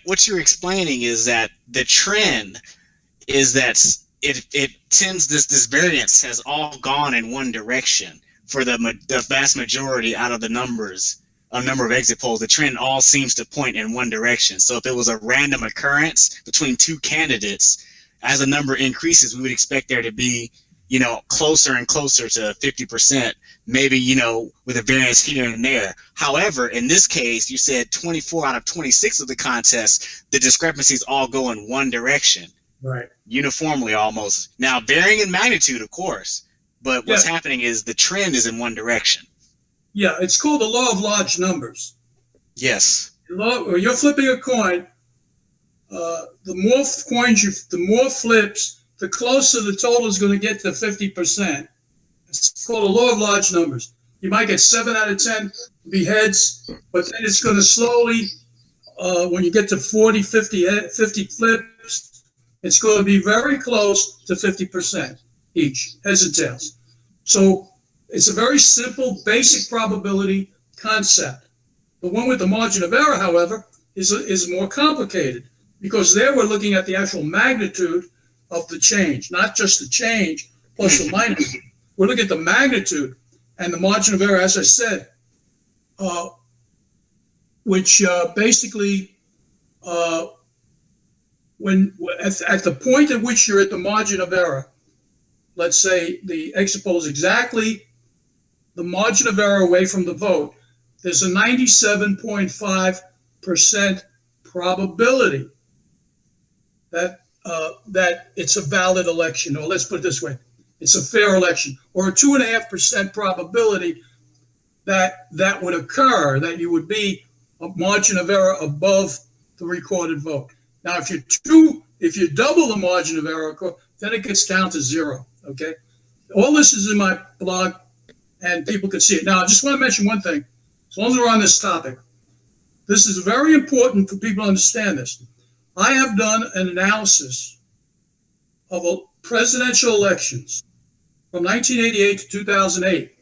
what you're explaining is that the trend is that it tends this variance has all gone in one direction for the vast majority out of the number of exit polls. The trend all seems to point in one direction. So if it was a random occurrence between two candidates, as the number increases, we would expect there to be, closer and closer to 50%, maybe, with a variance here and there. However, in this case, you said 24 out of 26 of the contests, the discrepancies all go in one direction. Right. Uniformly almost. Now, varying in magnitude, of course, but what's happening is the trend is in one direction. Yeah, it's called the law of large numbers. Yes. You're flipping a coin. The more flips, the closer the total is going to get to 50%. It's called the law of large numbers. You might get 7 out of 10 be heads, but then it's going to slowly, when you get to 40, 50 flips, it's going to be very close to 50% each, heads and tails. So it's a very simple, basic probability concept. The one with the margin of error, however, is more complicated, because there we're looking at the actual magnitude of the change, not just the change plus or minus. We're looking at the magnitude and the margin of error, as I said, which basically, when at the point at which you're at the margin of error, let's say the exit poll is exactly the margin of error away from the vote, there's a 97.5% probability that it's a valid election, or let's put it this way, it's a fair election, or a 2.5% probability that would occur, that you would be a margin of error above the recorded vote. Now, if you double the margin of error, then it gets down to 0. Okay, all this is in my blog, and people can see it. Now, I just want to mention one thing. As long as we're on this topic, this is very important for people to understand this. I have done an analysis of presidential elections from 1988 to 2008,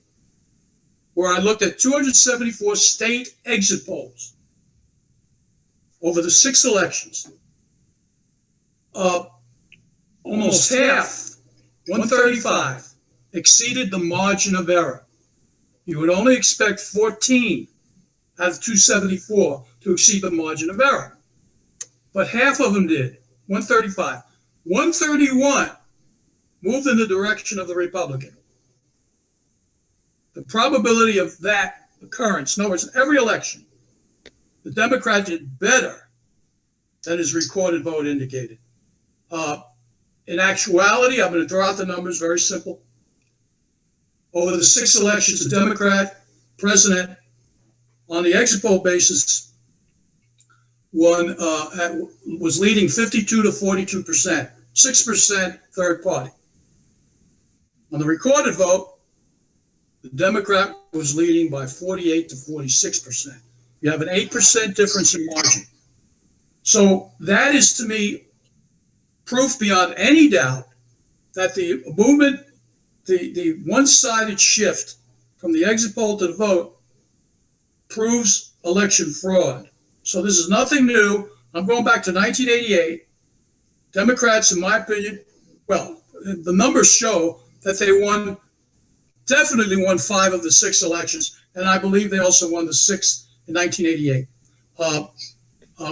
where I looked at 274 state exit polls over the 6 elections. Almost half, 135, exceeded the margin of error. You would only expect 14 out of 274 to exceed the margin of error. But half of them did, 135. 131 moved in the direction of the Republican. The probability of that occurrence, in other words, in every election, the Democrat did better than his recorded vote indicated. In actuality, I'm going to throw out the numbers, very simple. Over the 6 elections, the Democrat president, on the exit poll basis, was leading 52 to 42%, 6% third party. On the recorded vote, the Democrat was leading by 48 to 46%. You have an 8% difference in margin. So that is, to me, proof beyond any doubt that the movement, the one-sided shift from the exit poll to the vote proves election fraud. So this is nothing new. I'm going back to 1988. Democrats, in my opinion, well, the numbers show that they definitely won 5 of the 6 elections, and I believe they also won the 6th in 1988.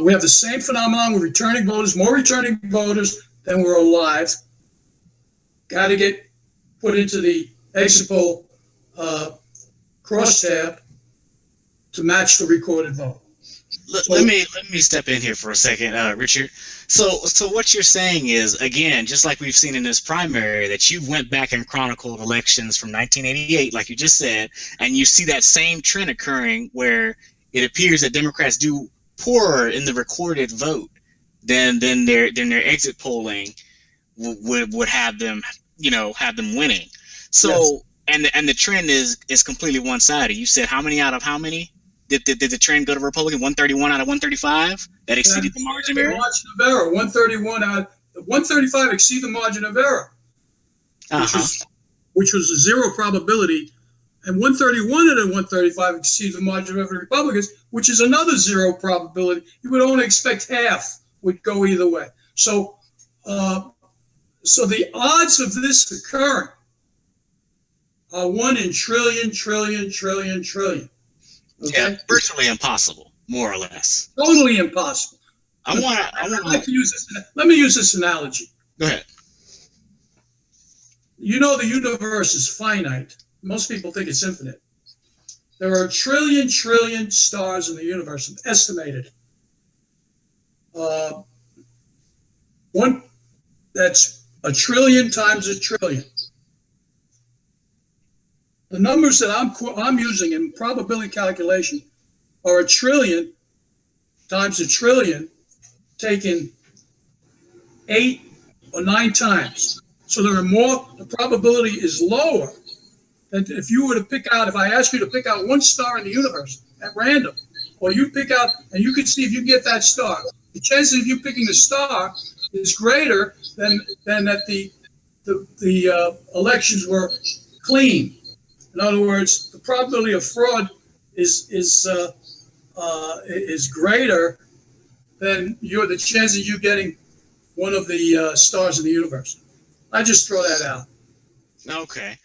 We have the same phenomenon with returning voters, more returning voters than were alive. Got to get put into the exit poll crosstab to match the recorded vote. Let me step in here for a second, Richard. So what you're saying is, again, just like we've seen in this primary, that you went back and chronicled elections from 1988, like you just said, and you see that same trend occurring where it appears that Democrats do poorer in the recorded vote than their exit polling would have them, have them winning. So yes. and the trend is completely one-sided. You said how many out of how many? Did the trend go to Republican? 131 out of 135? That exceeded the margin of error? Margin of error. 135 exceed the margin of error, which was a 0 probability and 131 and then 135 exceeds the margin of error of Republicans, which is another zero probability. You would only expect half would go either way. So, so the odds of this occurring are 1 in trillion. Okay? Yeah, virtually impossible, more or less. Totally impossible. I like to use this. Let me use this analogy. Go ahead. You know the universe is finite. Most people think it's infinite. There are a trillion stars in the universe, estimated. One that's a trillion times a trillion. The numbers that I'm using in probability calculation are a trillion times a trillion taken 8 or 9 times. So there are more, the probability is lower than if you were to pick out, if I asked you to pick out one star in the universe at random, or you pick out, and you could see if you get that star. The chances of you picking the star is greater than that the elections were clean. In other words, the probability of fraud is greater than the chance of you getting one of the stars in the universe. I just throw that out. Okay.